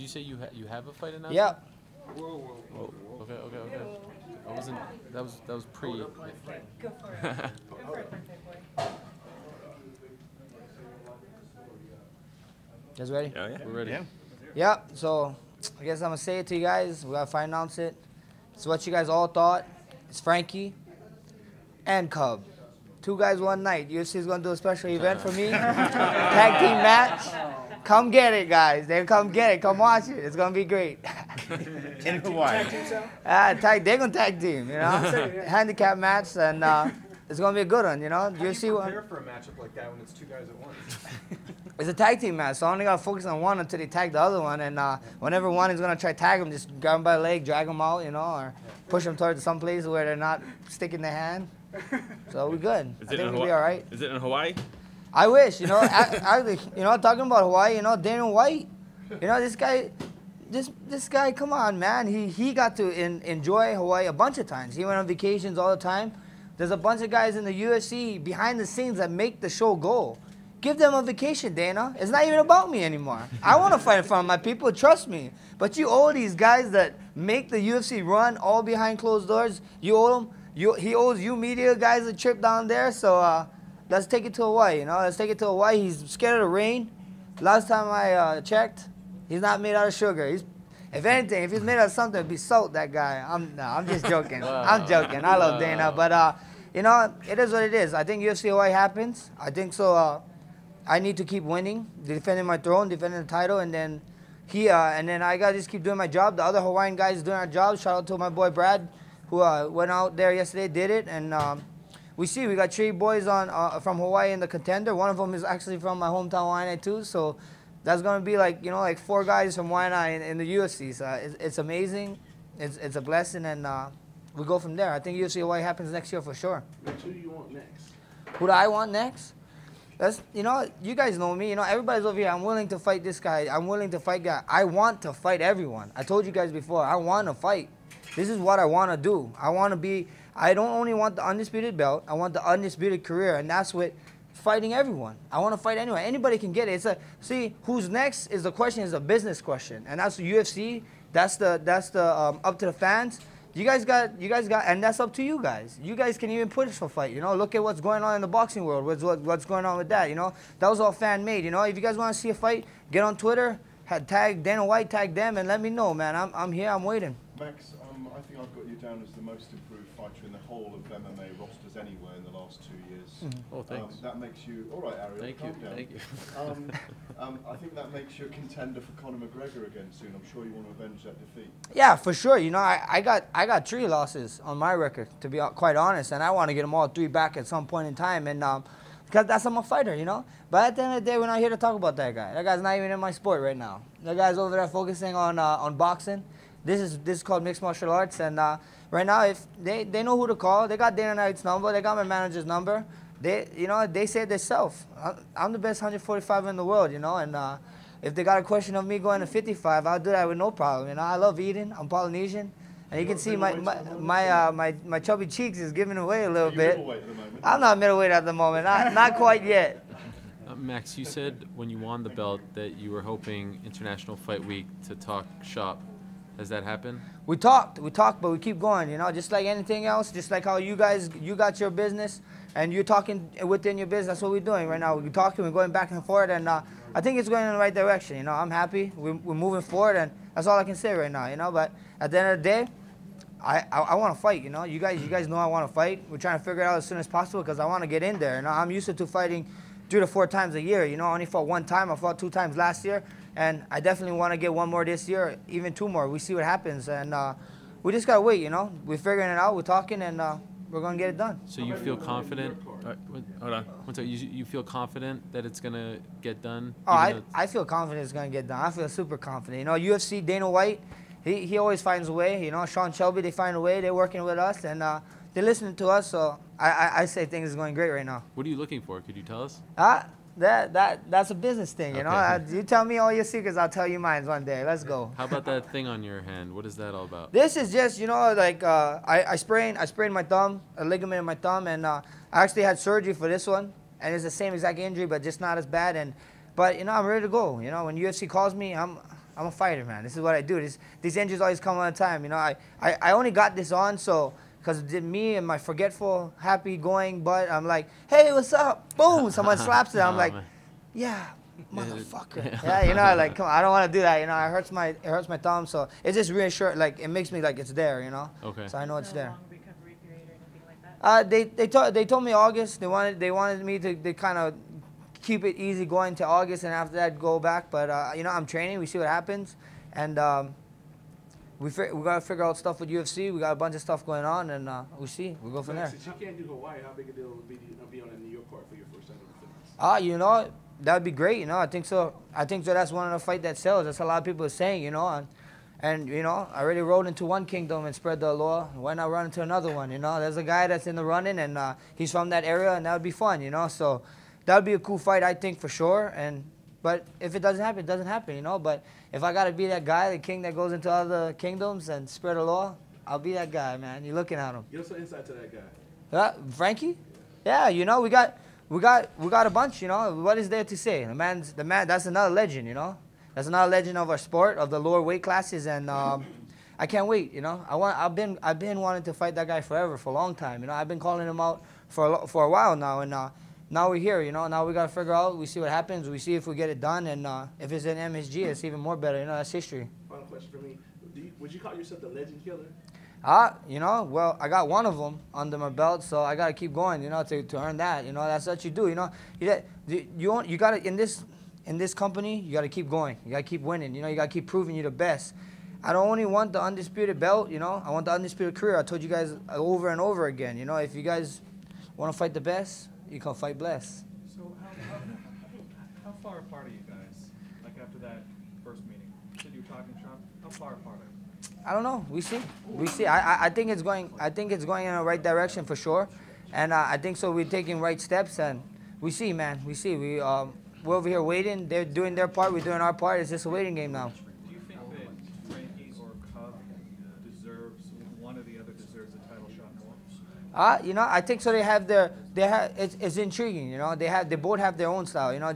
you say you have a fight announcement? Yeah. Whoa. Okay. I wasn't. That was pre. Go for it. Go for it, big boy. You guys ready? Yeah. We're ready. Yeah. Yeah, so I guess I'm going to say it to you guys. We got to fight announce it. It's what you guys all thought. It's Frankie and Cub. 2 guys, 1 night. UFC is going to do a special event for me. Tag team match. Come get it, guys. They come get it. Come watch it. It's going to be great. In Hawaii. They're going to tag team, you know. Handicap match, and it's going to be a good one, you know. How do you UFC one. prepare for a matchup like that when it's 2 guys at once? It's a tag team match, so I only got to focus on one until they tag the other one. And whenever one is going to try to tag him, just grab him by the leg, drag him out, you know, or push them towards some place where they're not sticking their hand. So we're good. I think we'll be all right. Is it in Hawaii? I wish, you know, talking about Hawaii, you know, Dana White, you know, this guy, come on, man. He got to enjoy Hawaii a bunch of times. He went on vacations all the time. There's a bunch of guys in the UFC behind the scenes that make the show go. Give them a vacation, Dana. It's not even about me anymore. I want to fight in front of my people, trust me. But you owe these guys that make the UFC run all behind closed doors, you owe them. He owes you media guys a trip down there, so let's take it to Hawaii, you know. Let's take it to Hawaii. He's scared of the rain. Last time I checked, he's not made out of sugar. If anything, if he's made out of something, it'd be salt, that guy. I'm just joking. I'm joking. I love Dana, but you know, it is what it is. I think UFC Hawaii happens. I think so. I need to keep winning, defending my throne, defending the title, and then I gotta just keep doing my job. The other Hawaiian guys doing our job. Shout out to my boy Brad, who went out there yesterday, did it, and we got 3 boys on from Hawaii in the contender. One of them is actually from my hometown, Waianae, too. So that's gonna be like 4 guys from Waianae in the UFC. So it's amazing. It's a blessing, and we go from there. I think UFC Hawaii happens next year for sure. Who do you want next? Who do I want next? That's, you know, you guys know me. You know, everybody's over here. I'm willing to fight this guy. I'm willing to fight guy. I want to fight everyone. I told you guys before. I want to fight. This is what I want to do. I don't only want the undisputed belt. I want the undisputed career, and that's with fighting everyone. I want to fight anyone. Anybody can get it. Who's next is the question. Is a business question, and that's the UFC. That's the up to the fans. You guys got, and that's up to you guys. You guys can even push for fight. You know, look at what's going on in the boxing world. What's going on with that? You know, that was all fan made. You know, if you guys want to see a fight, get on Twitter, tag Dana White, tag them, and let me know, man. I'm here. I'm waiting. Max, I think I've got you down as the most improved fighter in the whole of MMA rosters anywhere in the last 2 years. Oh, thanks. That makes you all right, Ariel. Thank you. Down. Thank you. I think that makes you a contender for Conor McGregor again soon. I'm sure you want to avenge that defeat. Yeah, for sure. You know, I got 3 losses on my record, to be quite honest, and I want to get them all 3 back at some point in time, and because that's I'm a fighter, you know. But at the end of the day, we're not here to talk about that guy. That guy's not even in my sport right now. That guy's over there focusing on boxing. This is called mixed martial arts, and right now, if they know who to call, they got Dana White's number, they got my manager's number. They say it themselves. I'm the best 145 in the world, you know, and if they got a question of me going to 55, I'll do that with no problem. You know, I love eating. I'm Polynesian, and you can see my chubby cheeks is giving away a little bit. Middleweight at the moment. I'm not middleweight at the moment, not quite yet. Max, you said when you won the belt that you were hoping International Fight Week to talk shop. Has that happened? We talked, but we keep going, you know, just like anything else, just like how you got your business and you're talking within your business. That's what we're doing right now. We're talking, we're going back and forth, and I think it's going in the right direction, you know. I'm happy. We're moving forward, and that's all I can say right now, you know. But at the end of the day, I want to fight, you know. You guys know I want to fight. We're trying to figure it out as soon as possible because I want to get in there. You know, I'm used to fighting 3 to 4 times a year, you know. I only fought 1 time. I fought 2 times last year. And I definitely want to get 1 more this year, even 2 more. We see what happens, and we just gotta wait. You know, we're figuring it out. We're talking, and we're gonna get it done. So you feel confident? Hold on. One second. You feel confident that it's gonna get done? Oh, I feel confident it's gonna get done. I feel super confident. You know, UFC, Dana White, he always finds a way. You know, Sean Shelby, they find a way. They're working with us, and they're listening to us. So I say things are going great right now. What are you looking for? Could you tell us? That's a business thing, you know. You tell me all your secrets, I'll tell you mine one day. Let's go. How about that thing on your hand? What is that all about? This is just, you know, like I sprained my thumb, a ligament in my thumb, and I actually had surgery for this one, and it's the same exact injury, but just not as bad. But you know, I'm ready to go. You know, when UFC calls me, I'm a fighter, man. This is what I do. These injuries always come on time. You know, I only got this on because me and my forgetful, happy-going butt, I'm like, hey, what's up? Boom, someone slaps it. I'm like, yeah, motherfucker. Yeah, you know, like, come on, I don't want to do that. You know, it hurts my thumb, so it's just reassuring. Like, it makes me like it's there. You know. Okay. So I know it's there. Long recovery period or anything like that? They told me August. They wanted me to kind of keep it easy going to August, and after that go back. But you know, I'm training. We see what happens, and we gotta figure out stuff with UFC. We got a bunch of stuff going on, and we see. We go from there. Since you can't do Hawaii, how big a deal would it be on a New York card for your first time in fitness? You know, that'd be great. You know, I think so. That's one of the fight that sells. That's a lot of people are saying. You know, and you know, I already rode into one kingdom and spread the allure. Why not run into another one? You know, there's a guy that's in the running, and he's from that area, and that would be fun. You know, so that would be a cool fight, I think, for sure. But if it doesn't happen, it doesn't happen, you know. But if I got to be that guy, the king that goes into other kingdoms and spread the law, I'll be that guy, man. You're looking at him. Give us some insight to that guy. Frankie? Yeah, you know, we got a bunch, you know. What is there to say? The man, that's another legend, you know. That's another legend of our sport, of the lower weight classes, and I can't wait, you know. I've been wanting to fight that guy forever, for a long time, you know. I've been calling him out for a while now, and now we're here, you know. Now we got to figure out, we see what happens, we see if we get it done, and if it's in MSG, it's even more better, you know. That's history. Final question for me. Would you call yourself the legend killer? You know, well, I got one of them under my belt, so I got to keep going, you know, to earn that, you know. That's what you do, you know. You got to, in this company, you got to keep going. You got to keep winning, you know. You got to keep proving you're the best. I don't only want the undisputed belt, you know. I want the undisputed career. I told you guys over and over again, you know. If you guys want to fight the best, you can fight bless. So how far apart are you guys? Like after that first meeting, you said you were talking shop. How far apart are you? I don't know. We see. We see. I think it's going. I think it's going in the right direction for sure, and I think so. We're taking right steps, and we see, man. We see. We're over here waiting. They're doing their part. We're doing our part. It's just a waiting game now. Do you think that Frankie or Cub deserves, one or the other deserves a title shot more? You know, I think so. It's intriguing. You know, they both have their own style. You know,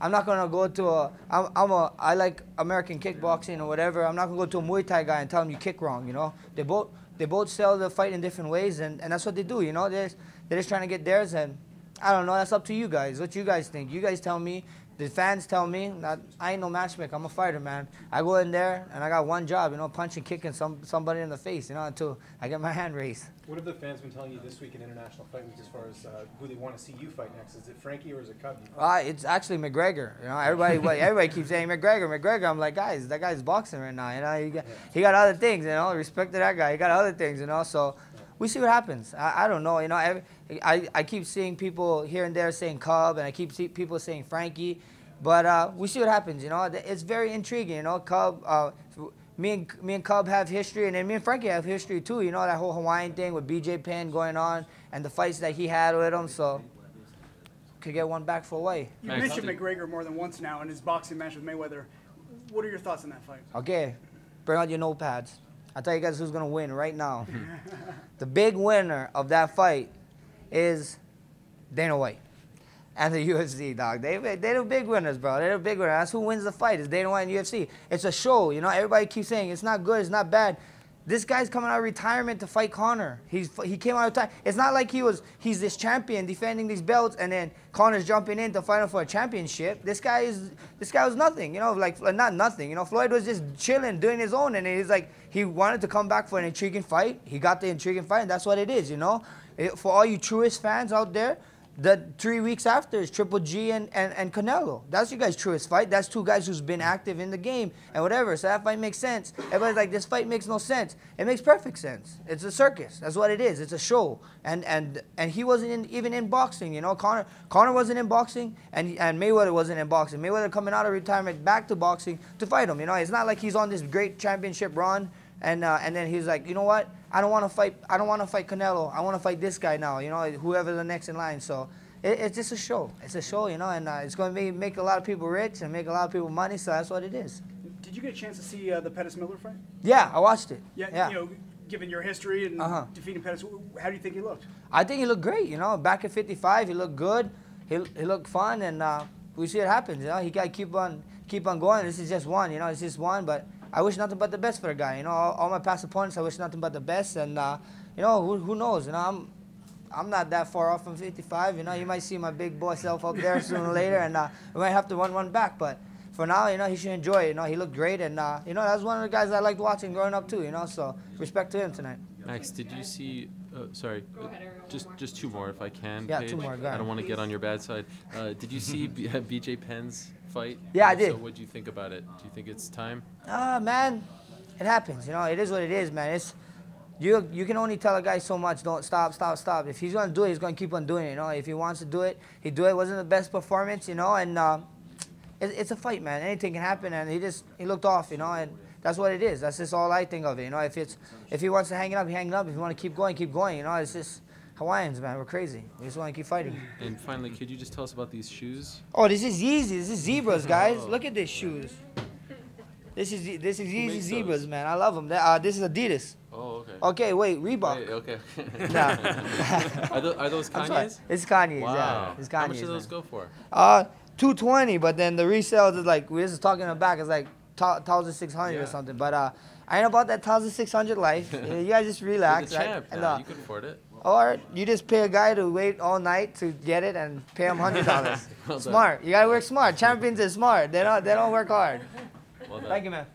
I'm not gonna go to I like American kickboxing or whatever. I'm not gonna go to a Muay Thai guy and tell him you kick wrong. You know, they both sell the fight in different ways, and that's what they do. You know, they're just trying to get theirs, and I don't know. That's up to you guys. What you guys think? You guys tell me. The fans tell me that I ain't no matchmaker. I'm a fighter, man. I go in there and I got one job, you know, punching, kicking somebody in the face, you know, until I get my hand raised. What have the fans been telling you this week in International Fight Week as far as who they want to see you fight next? Is it Frankie or is it Cub? It's actually McGregor. You know, everybody keeps saying McGregor. I'm like, guys, that guy's boxing right now. You know, he got other things. You know, respect to that guy. He got other things. You know, so we see what happens. I don't know. You know, I keep seeing people here and there saying Cub, and I keep seeing people saying Frankie, but we see what happens. You know, it's very intriguing. You know, Cub. Me and Cub have history, and then me and Frankie have history too. You know, that whole Hawaiian thing with BJ Penn going on, and the fights that he had with him. So could get one back for Hawaii. You mentioned McGregor more than once now in his boxing match with Mayweather. What are your thoughts on that fight? Okay, bring out your notepads. I'll tell you guys who's gonna win right now. The big winner of that fight is Dana White and the UFC, dog. They're the big winners, bro. They're the big winners. That's who wins the fight. It's Dana White and UFC. It's a show, you know. Everybody keeps saying it's not good, it's not bad. This guy's coming out of retirement to fight Conor. He came out of time. It's not like he's this champion defending these belts, and then Conor's jumping in to fight him for a championship. This guy was nothing, you know, like not nothing. You know, Floyd was just chilling, doing his own, and he's like he wanted to come back for an intriguing fight. He got the intriguing fight, and that's what it is, you know. For all you truest fans out there, the 3 weeks after is Triple G and Canelo. That's you guys' truest fight. That's two guys who's been active in the game and whatever. So that fight makes sense. Everybody's like, this fight makes no sense. It makes perfect sense. It's a circus. That's what it is. It's a show. And he wasn't even in boxing. You know, Conor wasn't in boxing, and Mayweather wasn't in boxing. Mayweather coming out of retirement back to boxing to fight him. You know, it's not like he's on this great championship run. And then he's like, you know what? I don't want to fight Canelo. I want to fight this guy now. You know, whoever the next in line. So it's just a show. It's a show, you know, and it's going to make a lot of people rich and make a lot of people money. So that's what it is. Did you get a chance to see the Pettis-Miller fight? Yeah, I watched it. Yeah. You know, given your history and defeating Pettis, how do you think he looked? I think he looked great. You know, back at 55, he looked good. He looked fun, and we see what happens. You know, he got to keep on keep on going. This is just one, you know, it's just one. But I wish nothing but the best for the guy. You know, all my past opponents, I wish nothing but the best. And, you know, who knows? You know, I'm not that far off from 55. You know, you might see my big boy self up there sooner or later, and we might have to run one back. But for now, you know, he should enjoy it. You know, he looked great, and, you know, that's one of the guys I liked watching growing up too, you know, so respect to him tonight. Max, did you see, sorry, just two more if I can, Yeah, Paige. 2 more, go I ahead. don't want to get on your bad side. Did you see BJ Penn's fight? Yeah, I did. So what do you think about it? Do you think it's time? Man, it happens, you know, it is what it is, man. You can only tell a guy so much, don't stop. If he's going to do it, he's going to keep on doing it, you know. If he wants to do it, he do it. It wasn't the best performance, you know, and it's a fight, man. Anything can happen, and he looked off, you know, and that's what it is. That's just all I think of it, you know. If he wants to hang it up, he hang it up. If you want to keep going, you know. It's just Hawaiians, man. We're crazy. We just want to keep fighting. And finally, could you just tell us about these shoes? Oh, this is Yeezy. This is Zebras, guys. Look at these shoes. This is Yeezy Zebras, man. I love them. This is Adidas. Oh, okay. Okay, wait, Reebok. Wait, okay. Nah. Are those Kanye's? It's Kanye's, wow. yeah. It's Kanye's. How much do those go for? $220, but then the resale is like, we were just talking in the back, it's like 1,600 or something. But I ain't about that 1,600 life. You guys just relax. You're the champ right? now. You can afford it. Or you just pay a guy to wait all night to get it and pay him $100. Well smart. You gotta work smart. Champions are smart. They don't work hard. Well done. Thank you, man.